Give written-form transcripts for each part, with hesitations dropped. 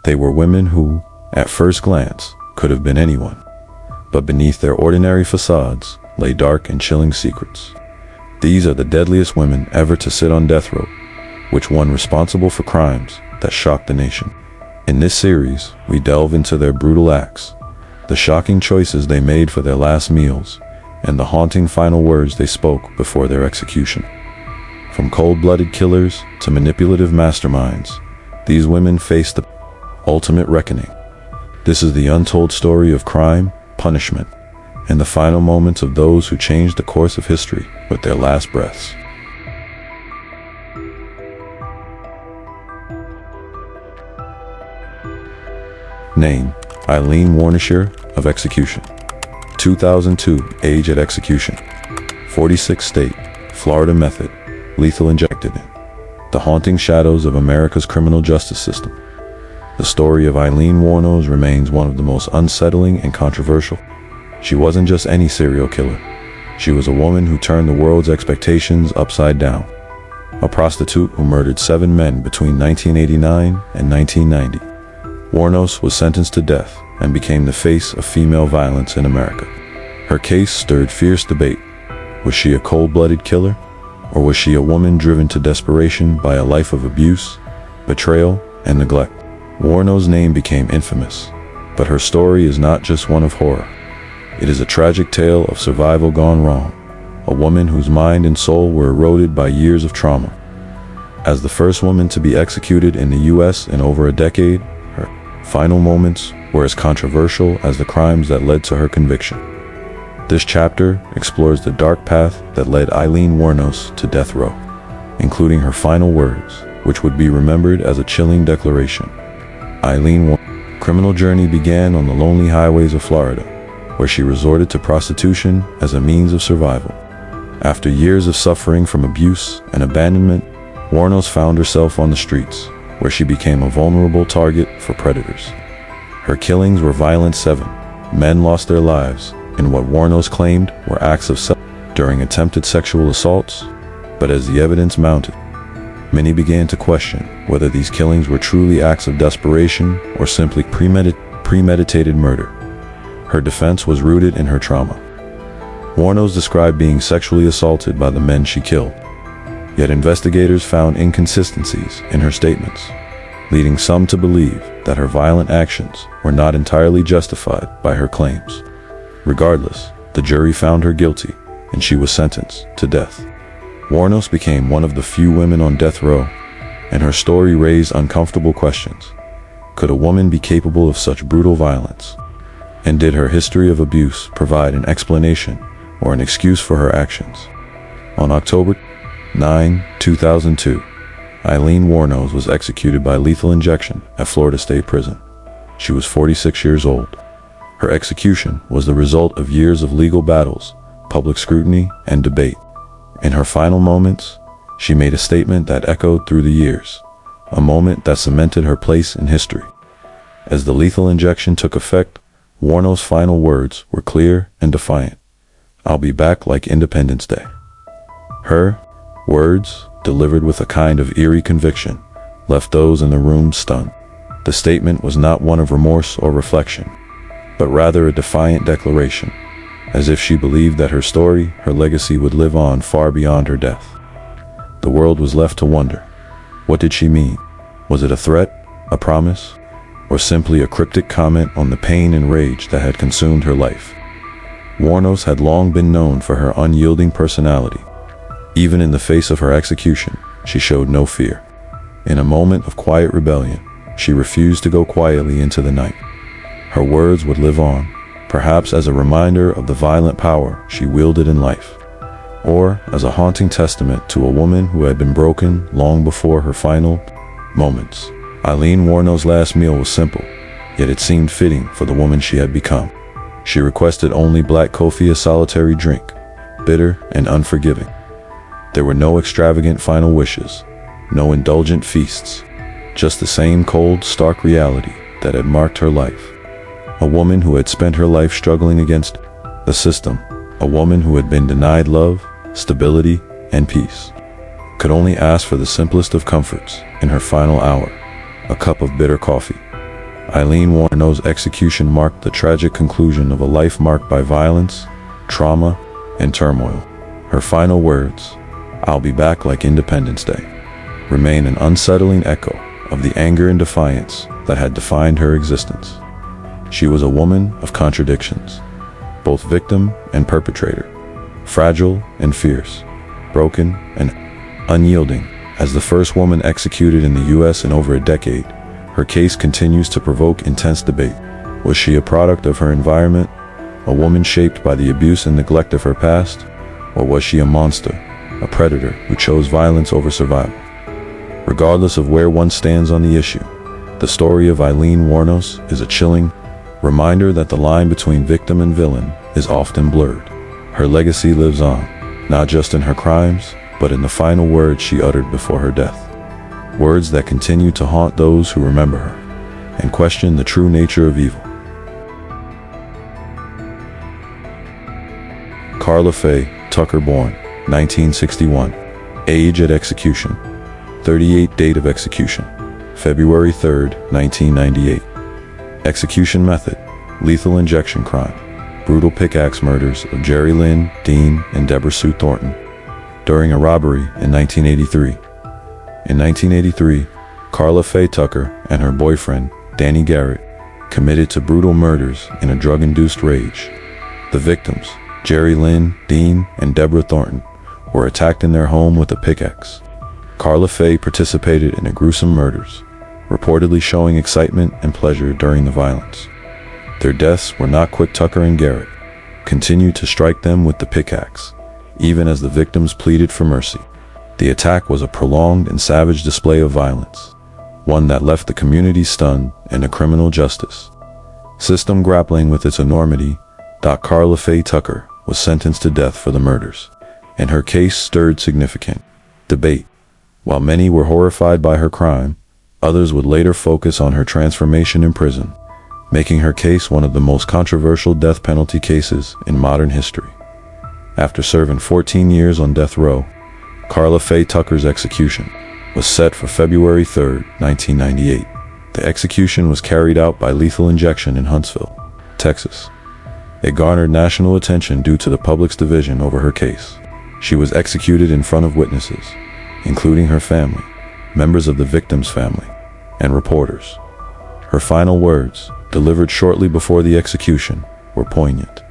They were women who, at first glance, could have been anyone. But beneath their ordinary facades lay dark and chilling secrets. These are the deadliest women ever to sit on death row, which one responsible for crimes that shocked the nation. In this series, we delve into their brutal acts, the shocking choices they made for their last meals, and the haunting final words they spoke before their execution. From cold-blooded killers to manipulative masterminds, these women faced the ultimate reckoning. This is the untold story of crime, punishment, and the final moments of those who changed the course of history with their last breaths. Name: Eileen Warisher of execution. 2002, age at execution. 46 state, Florida method, lethal injected in. The haunting shadows of America's criminal justice system. The story of Eileen Warisher remains one of the most unsettling and controversial. She wasn't just any serial killer. She was a woman who turned the world's expectations upside down. A prostitute who murdered 7 men between 1989 and 1990. Warisher was sentenced to death and became the face of female violence in America. Her case stirred fierce debate. Was she a cold-blooded killer? Or was she a woman driven to desperation by a life of abuse, betrayal, and neglect? Warisher's name became infamous, but her story is not just one of horror. It is a tragic tale of survival gone wrong, a woman whose mind and soul were eroded by years of trauma. As the first woman to be executed in the U.S. in over a decade, her final moments were as controversial as the crimes that led to her conviction. This chapter explores the dark path that led Eileen Warisher to death row, including her final words, which would be remembered as a chilling declaration. Eileen Warisher's criminal journey began on the lonely highways of Florida, where she resorted to prostitution as a means of survival. After years of suffering from abuse and abandonment, Warisher found herself on the streets, where she became a vulnerable target for predators. Her killings were violent. 7 men lost their lives in what Warisher claimed were acts of self-defense during attempted sexual assaults, but as the evidence mounted, many began to question whether these killings were truly acts of desperation or simply premeditated murder. Her defense was rooted in her trauma. Warisher described being sexually assaulted by the men she killed, yet investigators found inconsistencies in her statements, leading some to believe that her violent actions were not entirely justified by her claims. Regardless, the jury found her guilty, and she was sentenced to death. Warisher became one of the few women on death row, and her story raised uncomfortable questions. Could a woman be capable of such brutal violence? And did her history of abuse provide an explanation or an excuse for her actions? On October 9, 2002, Eileen Warisher was executed by lethal injection at Florida State Prison. She was 46 years old. Her execution was the result of years of legal battles, public scrutiny, and debate. In her final moments, she made a statement that echoed through the years, a moment that cemented her place in history. As the lethal injection took effect, Warisher's final words were clear and defiant. "I'll be back like Independence Day." Her words, delivered with a kind of eerie conviction, left those in the room stunned. The statement was not one of remorse or reflection, but rather a defiant declaration, as if she believed that her story, her legacy would live on far beyond her death. The world was left to wonder. What did she mean? Was it a threat, a promise, or simply a cryptic comment on the pain and rage that had consumed her life? Warisher had long been known for her unyielding personality. Even in the face of her execution, she showed no fear. In a moment of quiet rebellion, she refused to go quietly into the night. Her words would live on, perhaps as a reminder of the violent power she wielded in life, or as a haunting testament to a woman who had been broken long before her final moments. Eileen Warisher's last meal was simple, yet it seemed fitting for the woman she had become. She requested only black coffee, a solitary drink, bitter and unforgiving. There were no extravagant final wishes, no indulgent feasts, just the same cold, stark reality that had marked her life. A woman who had spent her life struggling against the system, a woman who had been denied love, stability, and peace, could only ask for the simplest of comforts in her final hour, a cup of bitter coffee. Eileen Warno's execution marked the tragic conclusion of a life marked by violence, trauma, and turmoil. Her final words, "I'll be back like Independence Day," remain an unsettling echo of the anger and defiance that had defined her existence. She was a woman of contradictions, both victim and perpetrator, fragile and fierce, broken and unyielding. As the first woman executed in the U.S. in over a decade, her case continues to provoke intense debate. Was she a product of her environment, a woman shaped by the abuse and neglect of her past, or was she a monster, a predator who chose violence over survival? Regardless of where one stands on the issue, the story of Eileen Wuornos is a chilling reminder that the line between victim and villain is often blurred. Her legacy lives on, not just in her crimes, but in the final words she uttered before her death. Words that continue to haunt those who remember her and question the true nature of evil. Carla Fay Tucker, born 1961. Age at execution 38. Date of execution February 3, 1998. Execution method: lethal injection crime. Brutal pickaxe murders of Jerry Lynn, Dean, and Deborah Sue Thornton during a robbery in 1983. In 1983, Carla Fay Tucker and her boyfriend, Danny Garrett, committed to brutal murders in a drug-induced rage. The victims, Jerry Lynn, Dean, and Deborah Thornton, were attacked in their home with a pickaxe. Carla Fay participated in the gruesome murders, reportedly showing excitement and pleasure during the violence. Their deaths were not quick. Tucker and Garrett continued to strike them with the pickaxe, even as the victims pleaded for mercy. The attack was a prolonged and savage display of violence, one that left the community stunned and a criminal justice system grappling with its enormity. Carla Fay Tucker was sentenced to death for the murders, and her case stirred significant debate. While many were horrified by her crime, others would later focus on her transformation in prison, making her case one of the most controversial death penalty cases in modern history. After serving 14 years on death row, Carla Fay Tucker's execution was set for February 3, 1998. The execution was carried out by lethal injection in Huntsville, Texas. It garnered national attention due to the public's division over her case. She was executed in front of witnesses, including her family, members of the victim's family, and reporters. Her final words, delivered shortly before the execution, were poignant.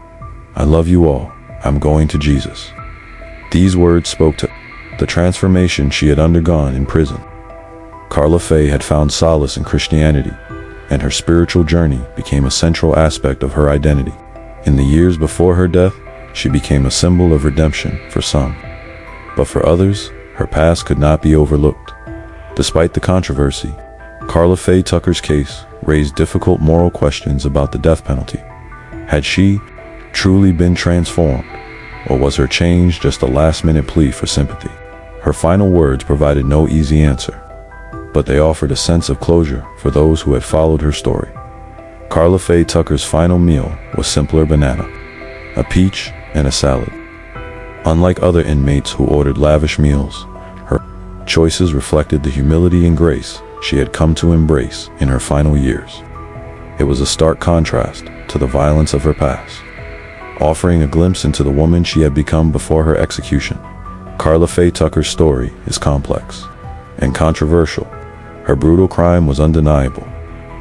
"I love you all. I'm going to Jesus." These words spoke to the transformation she had undergone in prison. Carla Fay had found solace in Christianity, and her spiritual journey became a central aspect of her identity. In the years before her death, she became a symbol of redemption for some. But for others, her past could not be overlooked. Despite the controversy, Carla Fay Tucker's case raised difficult moral questions about the death penalty. Had she truly been transformed, or was her change just a last-minute plea for sympathy? Her final words provided no easy answer, but they offered a sense of closure for those who had followed her story. Carla Fay Tucker's final meal was simpler: banana, a peach, and a salad. Unlike other inmates who ordered lavish meals, her choices reflected the humility and grace she had come to embrace in her final years. It was a stark contrast to the violence of her past, offering a glimpse into the woman she had become before her execution. Carla Fay Tucker's story is complex and controversial. Her brutal crime was undeniable,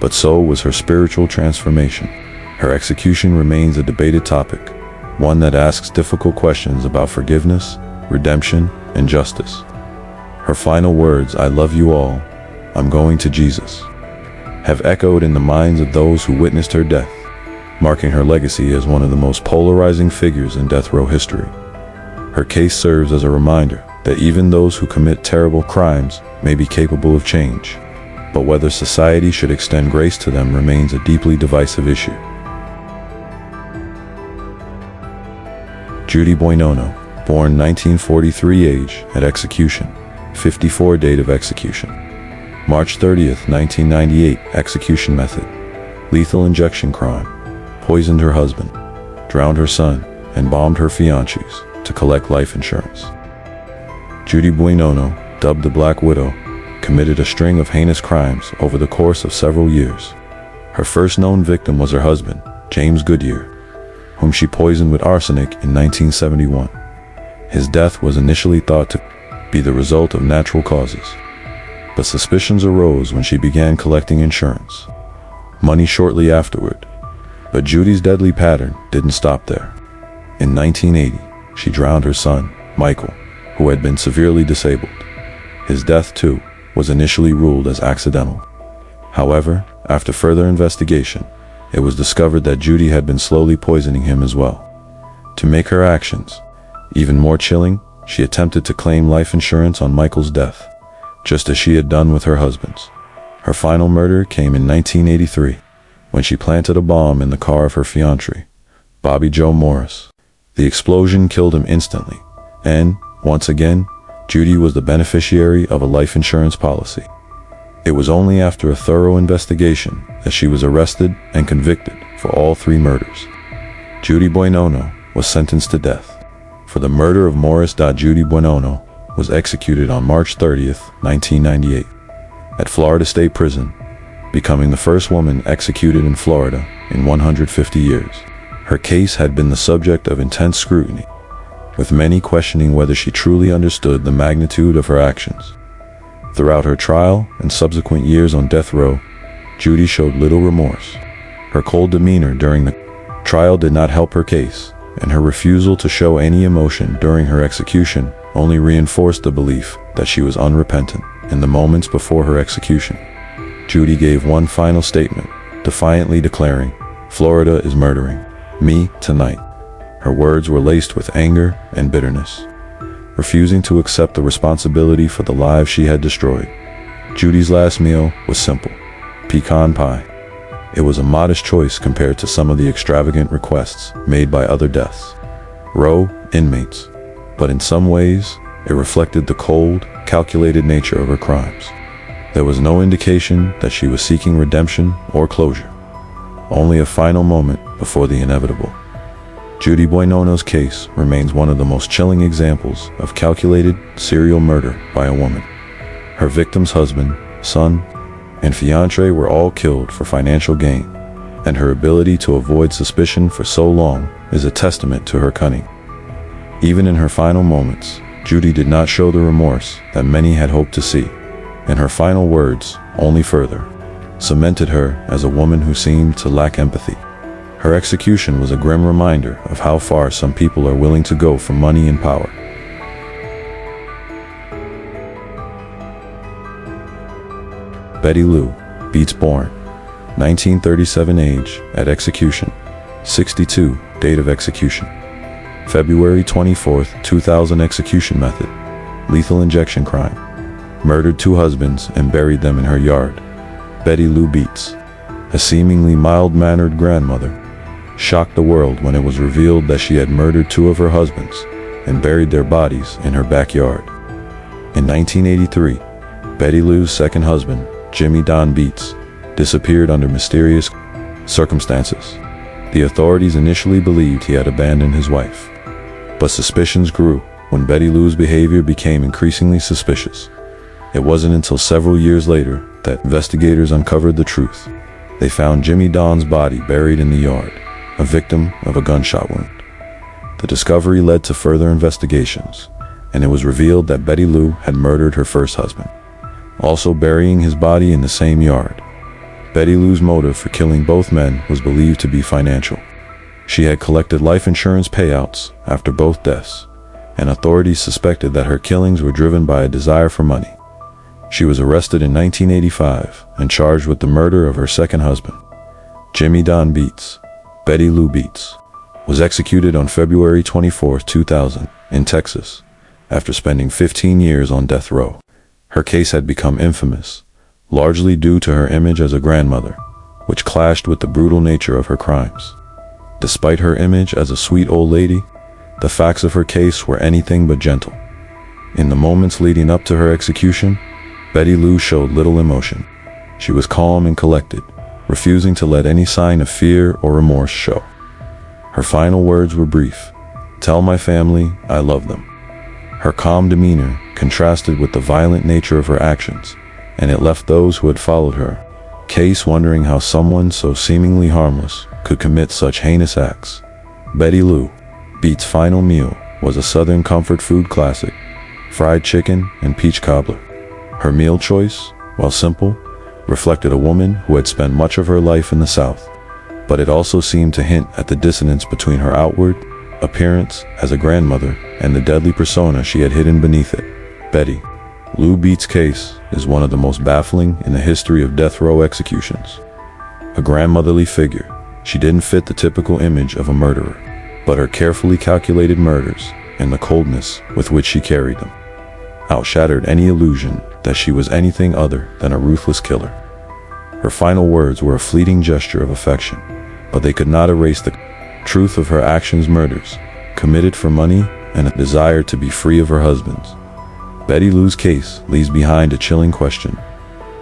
but so was her spiritual transformation. Her execution remains a debated topic, one that asks difficult questions about forgiveness, redemption, and justice. Her final words, "I love you all, I'm going to Jesus," have echoed in the minds of those who witnessed her death, marking her legacy as one of the most polarizing figures in death row history. Her case serves as a reminder that even those who commit terrible crimes may be capable of change, but whether society should extend grace to them remains a deeply divisive issue. Judy Bueno, born 1943. Age at execution 54. Date of execution March 30, 1998. Execution method: lethal injection crime. Poisoned her husband, drowned her son, and bombed her fiancés to collect life insurance. Judy Bueno, dubbed the Black Widow, committed a string of heinous crimes over the course of several years. Her first known victim was her husband, James Goodyear, whom she poisoned with arsenic in 1971. His death was initially thought to be the result of natural causes, but suspicions arose when she began collecting insurance money shortly afterward. But Judy's deadly pattern didn't stop there. In 1980, she drowned her son, Michael, who had been severely disabled. His death, too, was initially ruled as accidental. However, after further investigation, it was discovered that Judy had been slowly poisoning him as well. To make her actions even more chilling, she attempted to claim life insurance on Michael's death, just as she had done with her husband's. Her final murder came in 1983, when she planted a bomb in the car of her fiancé, Bobby Joe Morris. The explosion killed him instantly, and, once again, Judy was the beneficiary of a life insurance policy. It was only after a thorough investigation that she was arrested and convicted for all 3 murders. Judy Bueno was sentenced to death for the murder of Morris. Judy Bueno was executed on March 30th, 1998, at Florida State Prison, becoming the first woman executed in Florida in 150 years. Her case had been the subject of intense scrutiny, with many questioning whether she truly understood the magnitude of her actions. Throughout her trial and subsequent years on death row, Judy showed little remorse. Her cold demeanor during the trial did not help her case, and her refusal to show any emotion during her execution only reinforced the belief that she was unrepentant. In the moments before her execution, Judy gave one final statement, defiantly declaring, "Florida is murdering me tonight." Her words were laced with anger and bitterness. Refusing to accept the responsibility for the lives she had destroyed, Judy's last meal was simple: pecan pie. It was a modest choice compared to some of the extravagant requests made by other deaths row inmates, but in some ways, it reflected the cold, calculated nature of her crimes. There was no indication that she was seeking redemption or closure, only a final moment before the inevitable. Judy Bueno's case remains one of the most chilling examples of calculated serial murder by a woman. Her victim's husband, son, and fiancé were all killed for financial gain, and her ability to avoid suspicion for so long is a testament to her cunning. Even in her final moments, Judy did not show the remorse that many had hoped to see, and her final words only further cemented her as a woman who seemed to lack empathy. Her execution was a grim reminder of how far some people are willing to go for money and power. Betty Lou Beats, born 1937, age at execution 62, date of execution February 24th, 2000. Execution method: lethal injection crime. Murdered 2 husbands and buried them in her yard. Betty Lou Beats, a seemingly mild-mannered grandmother, shocked the world when it was revealed that she had murdered 2 of her husbands and buried their bodies in her backyard. In 1983, Betty Lou's second husband, Jimmy Don Beats, disappeared under mysterious circumstances. The authorities initially believed he had abandoned his wife, but suspicions grew when Betty Lou's behavior became increasingly suspicious. It wasn't until several years later that investigators uncovered the truth. They found Jimmy Don's body buried in the yard, a victim of a gunshot wound. The discovery led to further investigations, and it was revealed that Betty Lou had murdered her first husband, also burying his body in the same yard. Betty Lou's motive for killing both men was believed to be financial. She had collected life insurance payouts after both deaths, and authorities suspected that her killings were driven by a desire for money. She was arrested in 1985 and charged with the murder of her second husband. Jimmy Don Beats, Betty Lou Beats, was executed on February 24, 2000, in Texas, after spending 15 years on death row. Her case had become infamous, largely due to her image as a grandmother, which clashed with the brutal nature of her crimes. Despite her image as a sweet old lady, the facts of her case were anything but gentle. In the moments leading up to her execution, Betty Lou showed little emotion. She was calm and collected, refusing to let any sign of fear or remorse show. Her final words were brief: "Tell my family I love them." Her calm demeanor contrasted with the violent nature of her actions, and it left those who had followed her Case wondering how someone so seemingly harmless could commit such heinous acts. Betty Lou Beat's final meal was a Southern comfort food classic, fried chicken and peach cobbler. Her meal choice, while simple, reflected a woman who had spent much of her life in the South, but it also seemed to hint at the dissonance between her outward appearance as a grandmother and the deadly persona she had hidden beneath it. Betty Lou Beat's case is one of the most baffling in the history of death row executions. A grandmotherly figure, she didn't fit the typical image of a murderer, but her carefully calculated murders and the coldness with which she carried them outshattered any illusion that she was anything other than a ruthless killer. Her final words were a fleeting gesture of affection, but they could not erase the truth of her actions: murders committed for money and a desire to be free of her husbands. Betty Lou's case leaves behind a chilling question.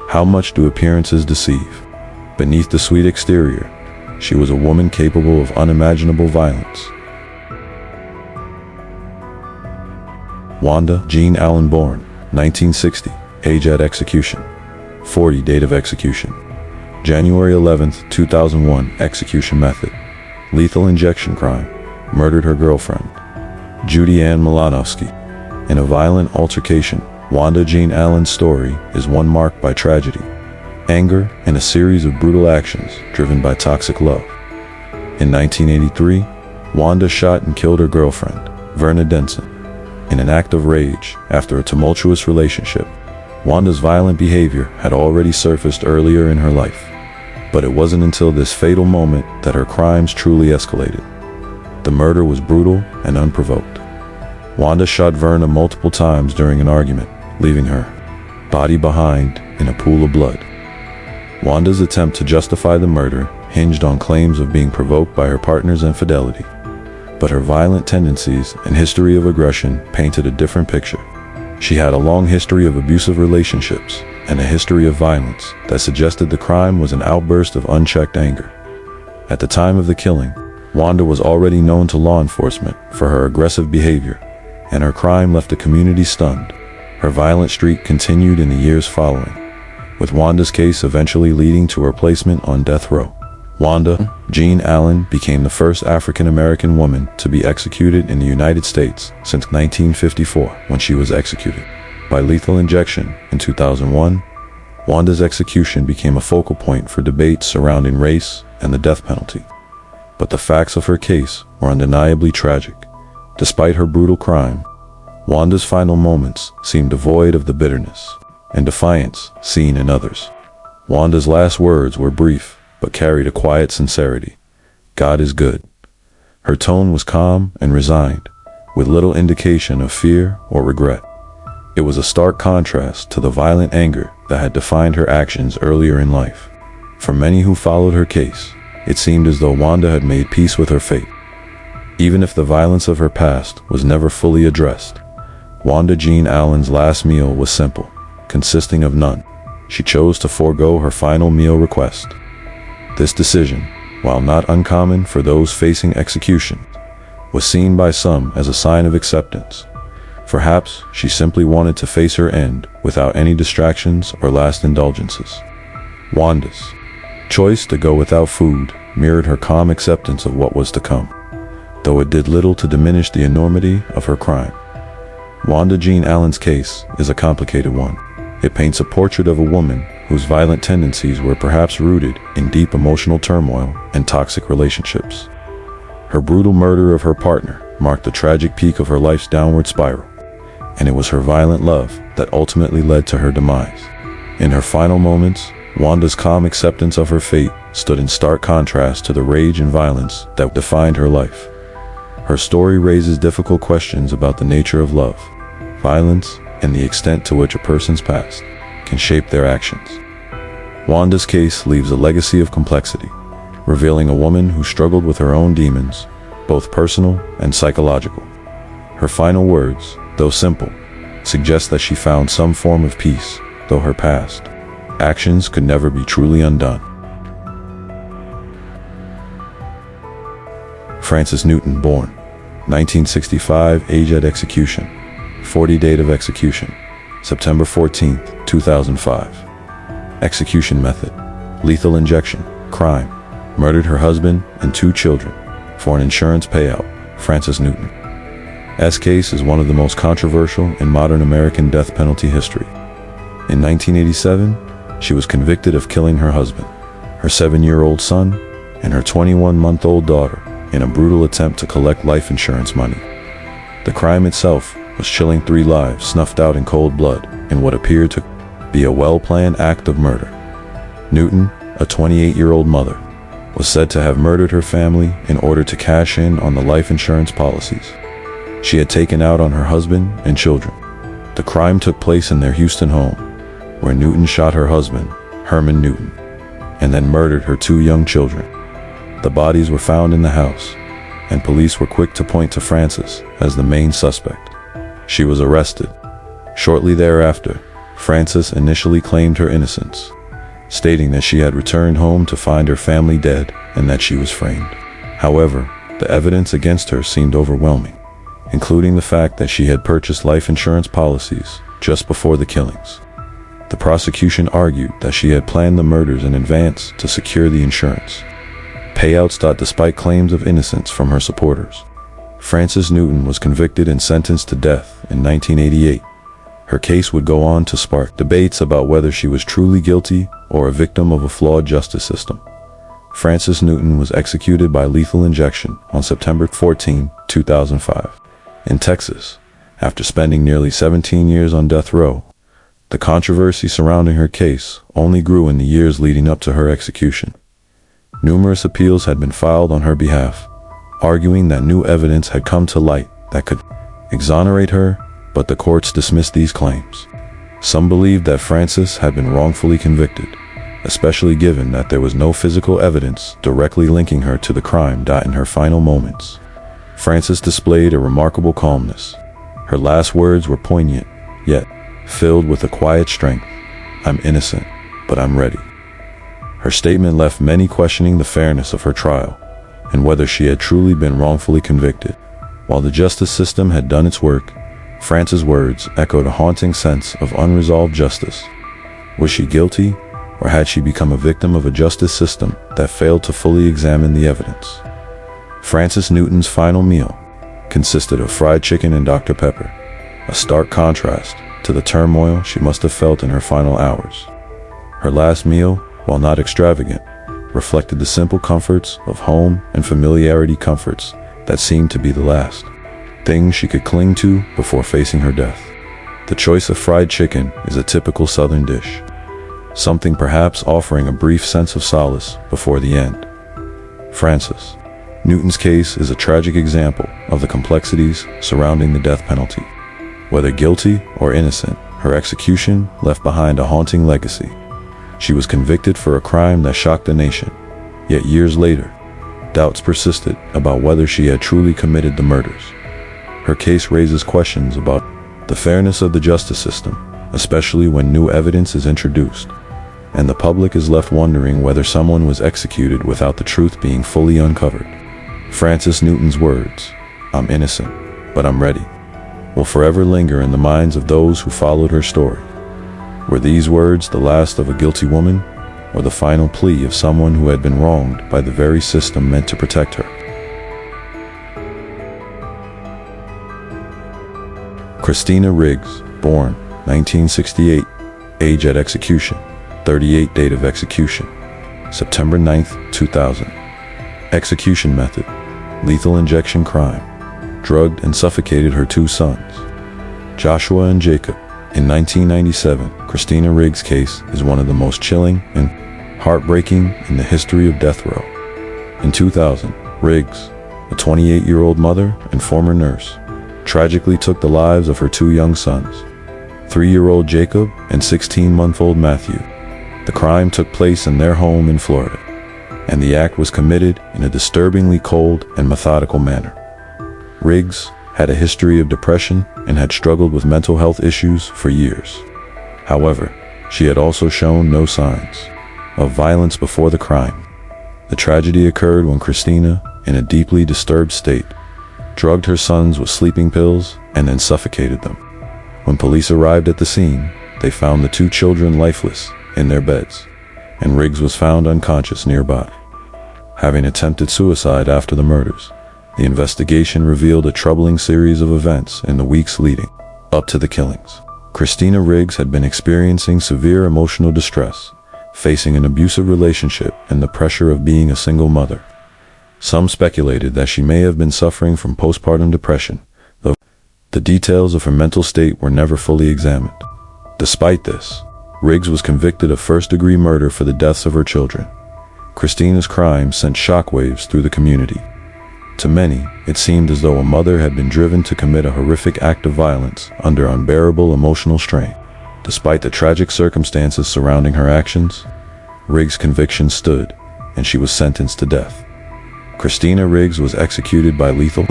How much do appearances deceive? Beneath the sweet exterior, she was a woman capable of unimaginable violence. Wanda Jean Allen, born 1960, age at execution, 40, date of execution, January 11, 2001, execution method, lethal injection crime, murdered her girlfriend, Judy Ann Milanowski. In a violent altercation, Wanda Jean Allen's story is one marked by tragedy, anger, and a series of brutal actions driven by toxic love. In 1983, Wanda shot and killed her girlfriend, Verna Denson, in an act of rage after a tumultuous relationship. Wanda's violent behavior had already surfaced earlier in her life, but it wasn't until this fatal moment that her crimes truly escalated. The murder was brutal and unprovoked. Wanda shot Verna multiple times during an argument, leaving her body behind in a pool of blood. Wanda's attempt to justify the murder hinged on claims of being provoked by her partner's infidelity, but her violent tendencies and history of aggression painted a different picture. She had a long history of abusive relationships and a history of violence that suggested the crime was an outburst of unchecked anger. At the time of the killing, Wanda was already known to law enforcement for her aggressive behavior, and her crime left the community stunned. Her violent streak continued in the years following, with Wanda's case eventually leading to her placement on death row. Wanda Jean Allen became the first African-American woman to be executed in the United States since 1954, when she was executed by lethal injection in 2001. Wanda's execution became a focal point for debates surrounding race and the death penalty. But the facts of her case were undeniably tragic. Despite her brutal crime, Wanda's final moments seemed devoid of the bitterness and defiance seen in others. Wanda's last words were brief, but carried a quiet sincerity. God is good. Her tone was calm and resigned, with little indication of fear or regret. It was a stark contrast to the violent anger that had defined her actions earlier in life. For many who followed her case, it seemed as though Wanda had made peace with her fate. Even if the violence of her past was never fully addressed, Wanda Jean Allen's last meal was simple, consisting of none. She chose to forego her final meal request. This decision, while not uncommon for those facing execution, was seen by some as a sign of acceptance. Perhaps she simply wanted to face her end without any distractions or last indulgences. Wanda's choice to go without food mirrored her calm acceptance of what was to come, though it did little to diminish the enormity of her crime. Wanda Jean Allen's case is a complicated one. It paints a portrait of a woman whose violent tendencies were perhaps rooted in deep emotional turmoil and toxic relationships. Her brutal murder of her partner marked the tragic peak of her life's downward spiral, and it was her violent love that ultimately led to her demise. In her final moments, Wanda's calm acceptance of her fate stood in stark contrast to the rage and violence that defined her life. Her story raises difficult questions about the nature of love, violence, and the extent to which a person's past can shape their actions. Wanda's case leaves a legacy of complexity, revealing a woman who struggled with her own demons, both personal and psychological. Her final words, though simple, suggest that she found some form of peace, though her past actions could never be truly undone. Francis Newton, born 1965, age at execution, 40, date of execution, September 14, 2005. Execution method: Lethal injection, crime, murdered her husband and 2 children for an insurance payout. Frances Newton's case is one of the most controversial in modern American death penalty history. In 1987, she was convicted of killing her husband, her 7-year-old son, and her 21-month-old daughter in a brutal attempt to collect life insurance money. The crime itself was killing 3 lives snuffed out in cold blood in what appeared to be a well-planned act of murder. Newton, a 28-year-old mother, was said to have murdered her family in order to cash in on the life insurance policies she had taken out on her husband and children. The crime took place in their Houston home, where Newton shot her husband, Herman Newton, and then murdered her 2 young children. The bodies were found in the house, and police were quick to point to Frances as the main suspect. She was arrested. Shortly thereafter, Frances initially claimed her innocence, stating that she had returned home to find her family dead and that she was framed. However, the evidence against her seemed overwhelming, including the fact that she had purchased life insurance policies just before the killings. The prosecution argued that she had planned the murders in advance to secure the insurance payouts. Despite claims of innocence from her supporters, Frances Newton was convicted and sentenced to death in 1988. Her case would go on to spark debates about whether she was truly guilty or a victim of a flawed justice system. Frances Newton was executed by lethal injection on September 14, 2005, in Texas, after spending nearly 17 years on death row. The controversy surrounding her case only grew in the years leading up to her execution. Numerous appeals had been filed on her behalf, arguing that new evidence had come to light that could exonerate her, but the courts dismissed these claims. Some believed that Frances had been wrongfully convicted, especially given that there was no physical evidence directly linking her to the crime. In her final moments, Frances displayed a remarkable calmness. Her last words were poignant, yet filled with a quiet strength. "I'm innocent, but I'm ready." Her statement left many questioning the fairness of her trial and whether she had truly been wrongfully convicted. While the justice system had done its work, Frances' words echoed a haunting sense of unresolved justice. Was she guilty, or had she become a victim of a justice system that failed to fully examine the evidence? Frances Newton's final meal consisted of fried chicken and Dr. Pepper, a stark contrast to the turmoil she must have felt in her final hours. Her last meal, while not extravagant, reflected the simple comforts of home and familiarity, comforts that seemed to be the last things she could cling to before facing her death. The choice of fried chicken is a typical Southern dish, something perhaps offering a brief sense of solace before the end. Frances Newton's case is a tragic example of the complexities surrounding the death penalty. Whether guilty or innocent, her execution left behind a haunting legacy. She was convicted for a crime that shocked the nation, yet years later, doubts persisted about whether she had truly committed the murders. Her case raises questions about the fairness of the justice system, especially when new evidence is introduced, and the public is left wondering whether someone was executed without the truth being fully uncovered. Frances Newton's words, "I'm innocent, but I'm ready," will forever linger in the minds of those who followed her story. Were these words the last of a guilty woman, or the final plea of someone who had been wronged by the very system meant to protect her? Christina Riggs, born 1968, age at execution, 38, date of execution, September 9, 2000. Execution method, lethal injection, crime, drugged and suffocated her 2 sons, Joshua and Jacob. In 1997, Christina Riggs' case is one of the most chilling and heartbreaking in the history of death row. In 2000, Riggs, a 28-year-old mother and former nurse, tragically took the lives of her 2 young sons, 3-year-old Jacob and 16-month-old Matthew. The crime took place in their home in Florida, and the act was committed in a disturbingly cold and methodical manner. Riggs had a history of depression and had struggled with mental health issues for years. However, she had also shown no signs of violence before the crime. The tragedy occurred when Christina, in a deeply disturbed state, drugged her sons with sleeping pills and then suffocated them. When police arrived at the scene, they found the 2 children lifeless in their beds, and Riggs was found unconscious nearby, having attempted suicide after the murders. The investigation revealed a troubling series of events in the weeks leading up to the killings. Christina Riggs had been experiencing severe emotional distress, facing an abusive relationship and the pressure of being a single mother. Some speculated that she may have been suffering from postpartum depression, though the details of her mental state were never fully examined. Despite this, Riggs was convicted of first-degree murder for the deaths of her children. Christina's crime sent shockwaves through the community. To many, it seemed as though a mother had been driven to commit a horrific act of violence under unbearable emotional strain. Despite the tragic circumstances surrounding her actions, Riggs' conviction stood, and she was sentenced to death. Christina Riggs was executed by lethal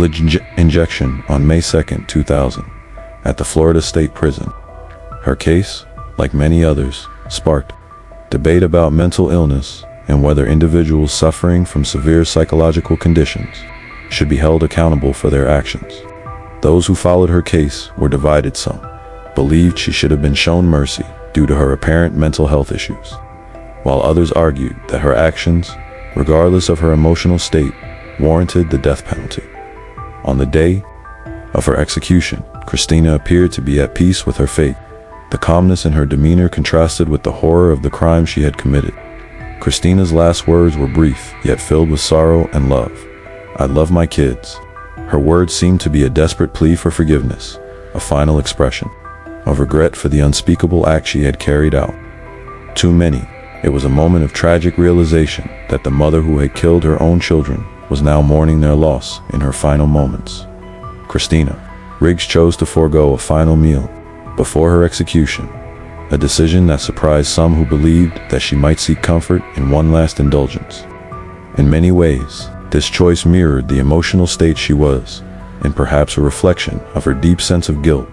injection on May 2, 2000, at the Florida State Prison. Her case, like many others, sparked debate about mental illness and whether individuals suffering from severe psychological conditions should be held accountable for their actions. Those who followed her case were divided. Some believed she should have been shown mercy due to her apparent mental health issues, while others argued that her actions, regardless of her emotional state, warranted the death penalty. On the day of her execution, Christina appeared to be at peace with her fate. The calmness in her demeanor contrasted with the horror of the crime she had committed. Christina's last words were brief, yet filled with sorrow and love. "I love my kids." Her words seemed to be a desperate plea for forgiveness, a final expression of regret for the unspeakable act she had carried out. To many, it was a moment of tragic realization that the mother who had killed her own children was now mourning their loss in her final moments. Christina Riggs chose to forego a final meal before her execution, a decision that surprised some who believed that she might seek comfort in one last indulgence. In many ways, this choice mirrored the emotional state she was, and perhaps a reflection of her deep sense of guilt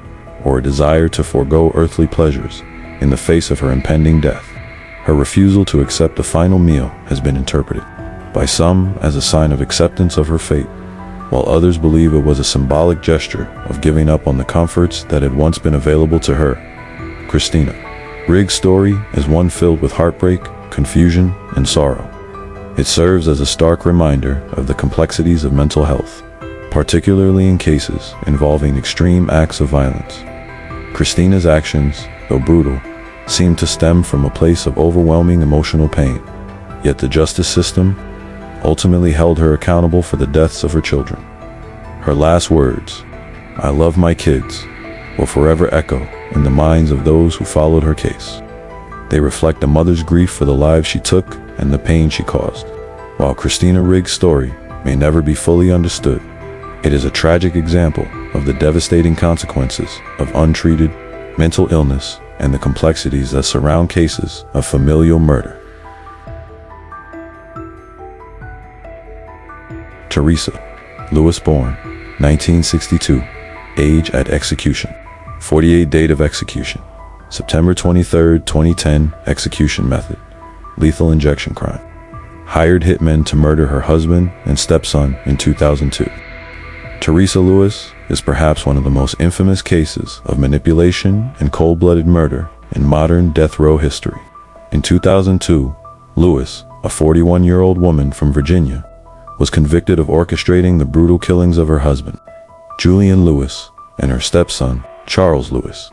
or a desire to forego earthly pleasures in the face of her impending death. Her refusal to accept the final meal has been interpreted by some as a sign of acceptance of her fate, while others believe it was a symbolic gesture of giving up on the comforts that had once been available to her. Christina Riggs' story is one filled with heartbreak, confusion, and sorrow. It serves as a stark reminder of the complexities of mental health, particularly in cases involving extreme acts of violence. Christina's actions, though brutal, seem to stem from a place of overwhelming emotional pain, yet the justice system ultimately held her accountable for the deaths of her children. Her last words, "I love my kids," will forever echo in the minds of those who followed her case. They reflect a mother's grief for the lives she took and the pain she caused. While Christina Riggs' story may never be fully understood, it is a tragic example of the devastating consequences of untreated mental illness and the complexities that surround cases of familial murder. Teresa Lewis, born 1962, age at execution, 48 date of execution, September 23, 2010, execution method, lethal injection crime. Hired hitmen to murder her husband and stepson in 2002. Teresa Lewis is perhaps one of the most infamous cases of manipulation and cold-blooded murder in modern death row history. In 2002, Lewis, a 41-year-old woman from Virginia, was convicted of orchestrating the brutal killings of her husband, Julian Lewis, and her stepson, Charles Lewis.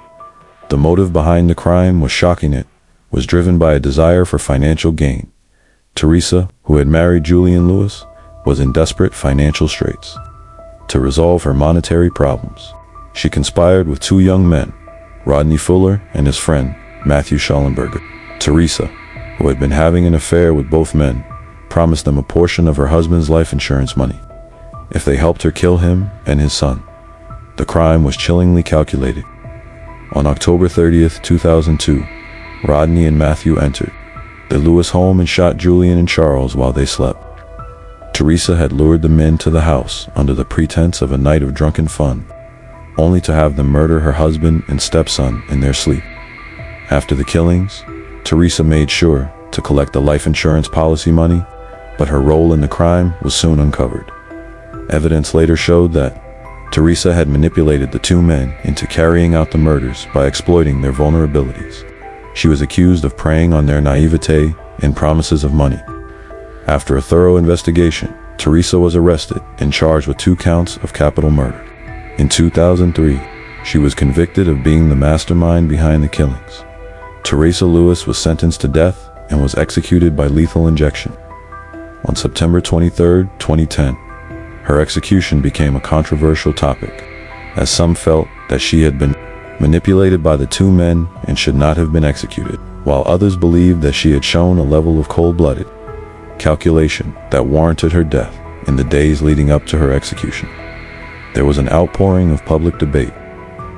The motive behind the crime was shocking. It was driven by a desire for financial gain. Teresa, who had married Julian Lewis, was in desperate financial straits. To resolve her monetary problems, she conspired with two young men, Rodney Fuller and his friend, Matthew Schallenberger. Teresa, who had been having an affair with both men, promised them a portion of her husband's life insurance money if they helped her kill him and his son. The crime was chillingly calculated. On October 30th, 2002, Rodney and Matthew entered the Lewis home and shot Julian and Charles while they slept. Teresa had lured the men to the house under the pretense of a night of drunken fun, only to have them murder her husband and stepson in their sleep. After the killings, Teresa made sure to collect the life insurance policy money, but her role in the crime was soon uncovered. Evidence later showed that Teresa had manipulated the two men into carrying out the murders by exploiting their vulnerabilities. She was accused of preying on their naivete in promises of money. After a thorough investigation, Teresa was arrested and charged with 2 counts of capital murder. In 2003, she was convicted of being the mastermind behind the killings. Teresa Lewis was sentenced to death and was executed by lethal injection. On September 23, 2010, her execution became a controversial topic, as some felt that she had been manipulated by the 2 men and should not have been executed, while others believed that she had shown a level of cold-blooded calculation that warranted her death in the days leading up to her execution. There was an outpouring of public debate,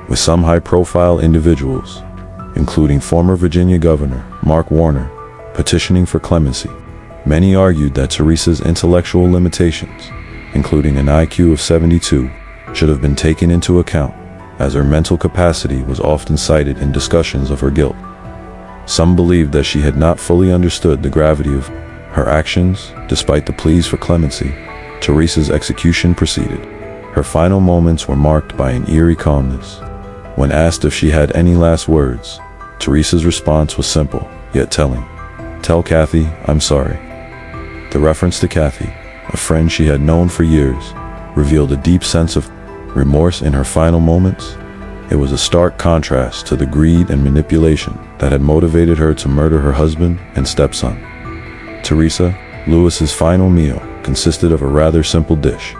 with some high-profile individuals, including former Virginia Governor Mark Warner, petitioning for clemency. Many argued that Teresa's intellectual limitations, including an IQ of 72, should have been taken into account, as her mental capacity was often cited in discussions of her guilt. Some believed that she had not fully understood the gravity of her actions. Despite the pleas for clemency, Teresa's execution proceeded. Her final moments were marked by an eerie calmness. When asked if she had any last words, Teresa's response was simple, yet telling. "Tell Kathy, I'm sorry." The reference to Kathy, a friend she had known for years, revealed a deep sense of remorse in her final moments. It was a stark contrast to the greed and manipulation that had motivated her to murder her husband and stepson. Teresa Lewis's final meal consisted of a rather simple dish,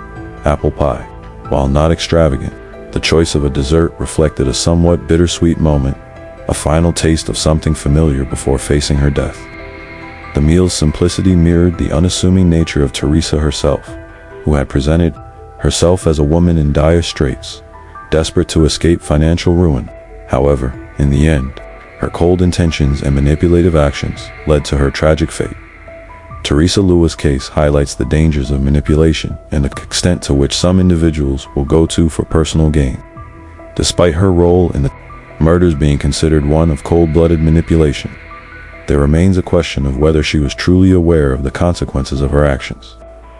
apple pie. While not extravagant, the choice of a dessert reflected a somewhat bittersweet moment, a final taste of something familiar before facing her death. The meal's simplicity mirrored the unassuming nature of Teresa herself, who had presented herself as a woman in dire straits, desperate to escape financial ruin. However, in the end, her cold intentions and manipulative actions led to her tragic fate. Teresa Lewis' case highlights the dangers of manipulation and the extent to which some individuals will go to for personal gain. Despite her role in the murders being considered one of cold-blooded manipulation, there remains a question of whether she was truly aware of the consequences of her actions.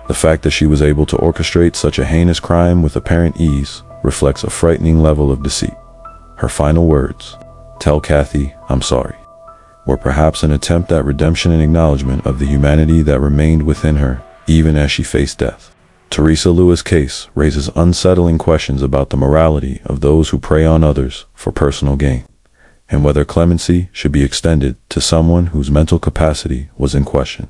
The fact that she was able to orchestrate such a heinous crime with apparent ease reflects a frightening level of deceit. Her final words, "Tell Kathy, I'm sorry," were perhaps an attempt at redemption and acknowledgement of the humanity that remained within her, even as she faced death. Teresa Lewis' case raises unsettling questions about the morality of those who prey on others for personal gain, and whether clemency should be extended to someone whose mental capacity was in question.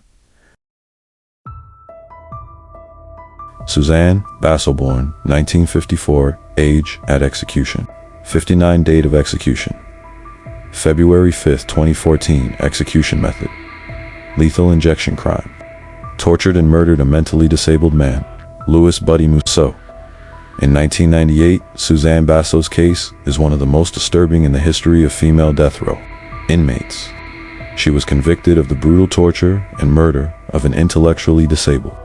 Suzanne Basso, born 1954, age at execution, 59 date of execution. February 5, 2014, execution method. Lethal injection crime. Tortured and murdered a mentally disabled man, Louis Buddy Musso. In 1998, Suzanne Basso's case is one of the most disturbing in the history of female death row inmates. She was convicted of the brutal torture and murder of an intellectually disabled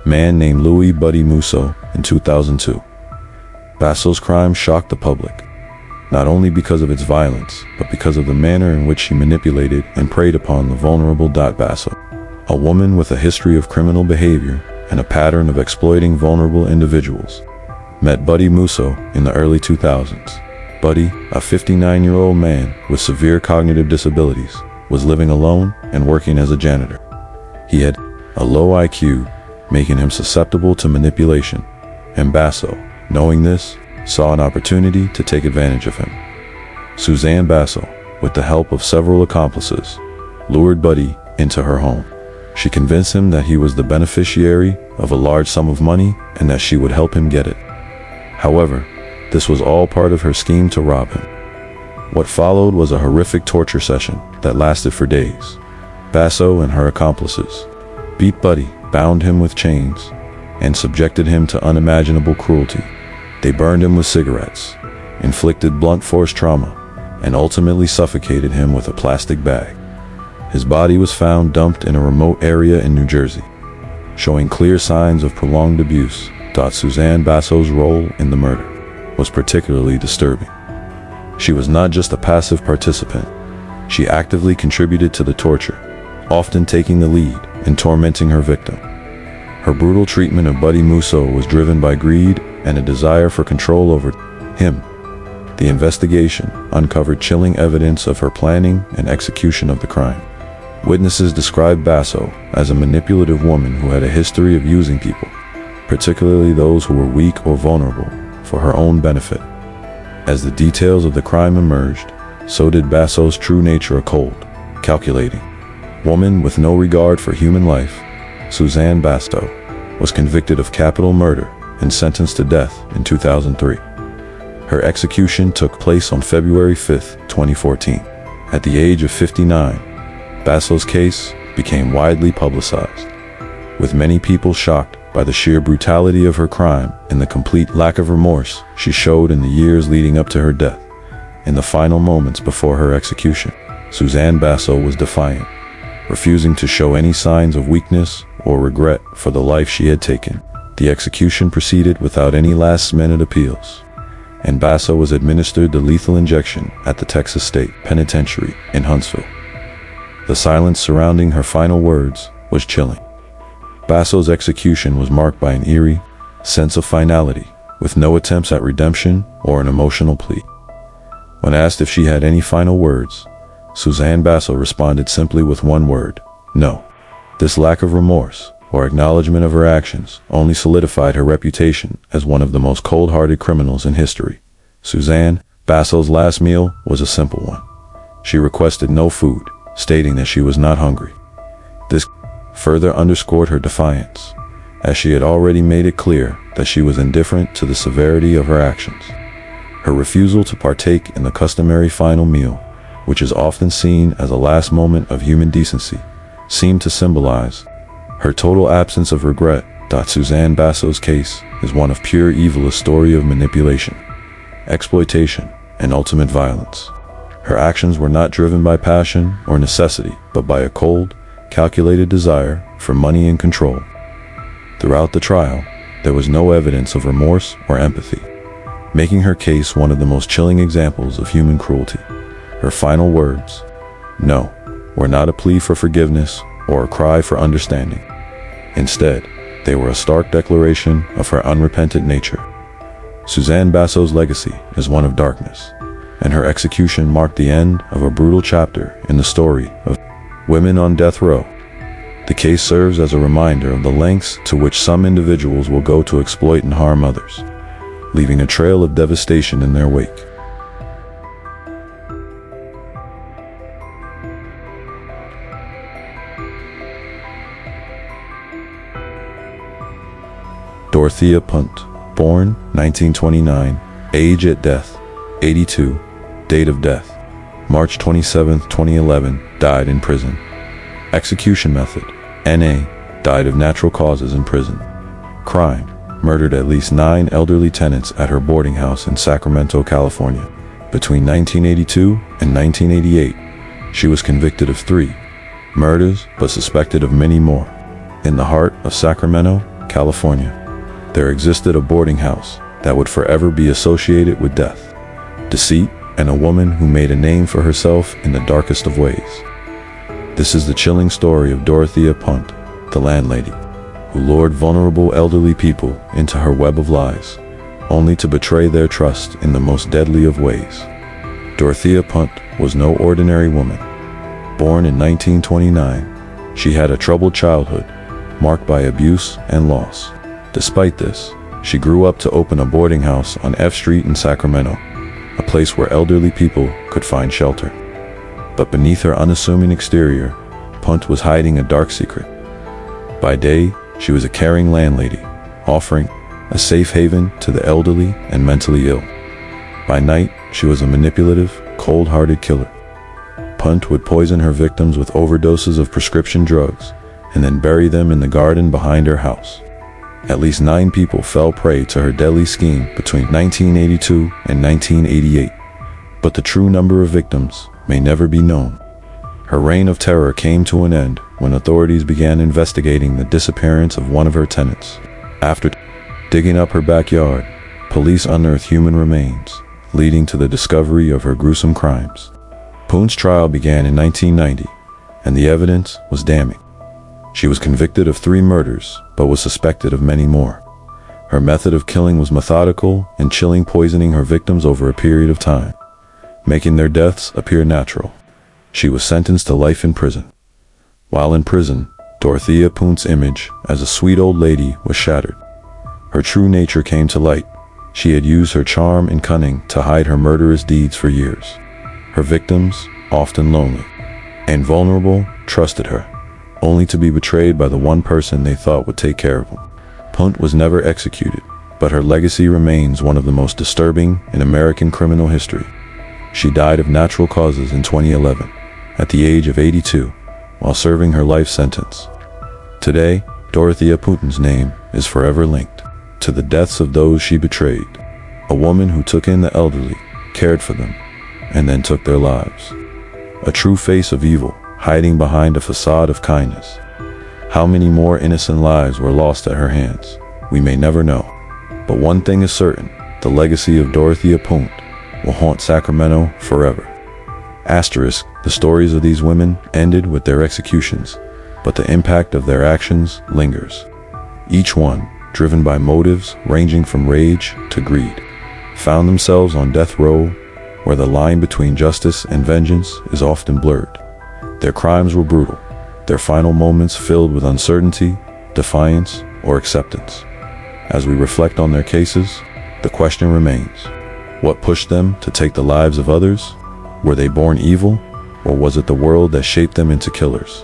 man named Louis Buddy Musso in 2002. Basso's crime shocked the public, not only because of its violence, but because of the manner in which she manipulated and preyed upon the vulnerable. Basso, a woman with a history of criminal behavior and a pattern of exploiting vulnerable individuals, met Buddy Musso in the early 2000s. Buddy, a 59-year-old man with severe cognitive disabilities, was living alone and working as a janitor. He had a low IQ, making him susceptible to manipulation, and Basso, knowing this, saw an opportunity to take advantage of him. Suzanne Basso, with the help of several accomplices, lured Buddy into her home. She convinced him that he was the beneficiary of a large sum of money and that she would help him get it. However, this was all part of her scheme to rob him. What followed was a horrific torture session that lasted for days. Basso and her accomplices beat Buddy, bound him with chains, and subjected him to unimaginable cruelty. They burned him with cigarettes, inflicted blunt force trauma, and ultimately suffocated him with a plastic bag. His body was found dumped in a remote area in New Jersey, showing clear signs of prolonged abuse. Suzanne Basso's role in the murder was particularly disturbing. She was not just a passive participant. She actively contributed to the torture, often taking the lead in tormenting her victim. Her brutal treatment of Buddy Musso was driven by greed and a desire for control over him. The investigation uncovered chilling evidence of her planning and execution of the crime, Witnesses described Basso as a manipulative woman who had a history of using people, particularly those who were weak or vulnerable, for her own benefit. As the details of the crime emerged, so did Basso's true nature: a cold, calculating woman with no regard for human life. Suzanne Basso was convicted of capital murder and sentenced to death in 2003. Her execution took place on February 5, 2014. At the age of 59, Basso's case became widely publicized, with many people shocked by the sheer brutality of her crime and the complete lack of remorse she showed in the years leading up to her death. In the final moments before her execution, Suzanne Basso was defiant, refusing to show any signs of weakness or regret for the life she had taken. The execution proceeded without any last-minute appeals, and Basso was administered the lethal injection at the Texas State Penitentiary in Huntsville. The silence surrounding her final words was chilling. Basso's execution was marked by an eerie sense of finality, with no attempts at redemption or an emotional plea. When asked if she had any final words, Suzanne Basso responded simply with one word: no. This lack of remorse or acknowledgement of her actions only solidified her reputation as one of the most cold-hearted criminals in history. Suzanne Basso's last meal was a simple one. She requested no food, stating that she was not hungry. This further underscored her defiance, as she had already made it clear that she was indifferent to the severity of her actions. Her refusal to partake in the customary final meal, which is often seen as a last moment of human decency, seemed to symbolize her total absence of regret. Suzanne Basso's case is one of pure evil, a story of manipulation, exploitation, and ultimate violence. Her actions were not driven by passion or necessity, but by a cold, calculated desire for money and control. Throughout the trial, there was no evidence of remorse or empathy, making her case one of the most chilling examples of human cruelty. Her final words, no, were not a plea for forgiveness or a cry for understanding. Instead, they were a stark declaration of her unrepentant nature. Suzanne Basso's legacy is one of darkness, and her execution marked the end of a brutal chapter in the story of women on death row. The case serves as a reminder of the lengths to which some individuals will go to exploit and harm others, leaving a trail of devastation in their wake. Dorothia Punt, born 1929, age at death 82, date of death March 27, 2011, died in prison. Execution method: N.A., died of natural causes in prison. Crime: murdered at least 9 elderly tenants at her boarding house in Sacramento, California. Between 1982 and 1988, she was convicted of 3 murders but suspected of many more. In the heart of Sacramento, California, there existed a boarding house that would forever be associated with death, deceit, and a woman who made a name for herself in the darkest of ways. This is the chilling story of Dorothea Punt, the landlady, who lured vulnerable elderly people into her web of lies, only to betray their trust in the most deadly of ways. Dorothea Punt was no ordinary woman. Born in 1929, she had a troubled childhood, marked by abuse and loss. Despite this, she grew up to open a boarding house on F Street in Sacramento, a place where elderly people could find shelter. But beneath her unassuming exterior, Punt was hiding a dark secret. By day, she was a caring landlady, offering a safe haven to the elderly and mentally ill. By night, she was a manipulative, cold-hearted killer. Punt would poison her victims with overdoses of prescription drugs and then bury them in the garden behind her house. At least 9 people fell prey to her deadly scheme between 1982 and 1988, but the true number of victims may never be known. Her reign of terror came to an end when authorities began investigating the disappearance of one of her tenants. After digging up her backyard, police unearthed human remains, leading to the discovery of her gruesome crimes. Punt's trial began in 1990, and the evidence was damning. She was convicted of 3 murders, but was suspected of many more. Her method of killing was methodical and chilling, poisoning her victims over a period of time, making their deaths appear natural. She was sentenced to life in prison. While in prison, Dorothea Punt's image as a sweet old lady was shattered. Her true nature came to light. She had used her charm and cunning to hide her murderous deeds for years. Her victims, often lonely and vulnerable, trusted her, only to be betrayed by the one person they thought would take care of them. Punt was never executed, but her legacy remains one of the most disturbing in American criminal history. She died of natural causes in 2011, at the age of 82, while serving her life sentence. Today, Dorothea Punt's name is forever linked to the deaths of those she betrayed, a woman who took in the elderly, cared for them, and then took their lives. A true face of evil, hiding behind a facade of kindness. How many more innocent lives were lost at her hands? We may never know. But one thing is certain, the legacy of Dorothea Punt will haunt Sacramento forever. Asterisk, the stories of these women ended with their executions, but the impact of their actions lingers. Each one, driven by motives ranging from rage to greed, found themselves on death row, where the line between justice and vengeance is often blurred. Their crimes were brutal, their final moments filled with uncertainty, defiance, or acceptance. As we reflect on their cases, the question remains: what pushed them to take the lives of others? Were they born evil, or was it the world that shaped them into killers?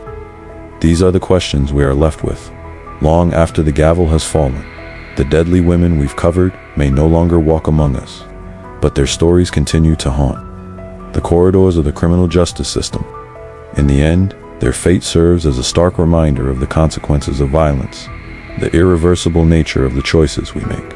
These are the questions we are left with, long after the gavel has fallen. The deadly women we've covered may no longer walk among us, but their stories continue to haunt the corridors of the criminal justice system. In the end, their fate serves as a stark reminder of the consequences of violence, the irreversible nature of the choices we make.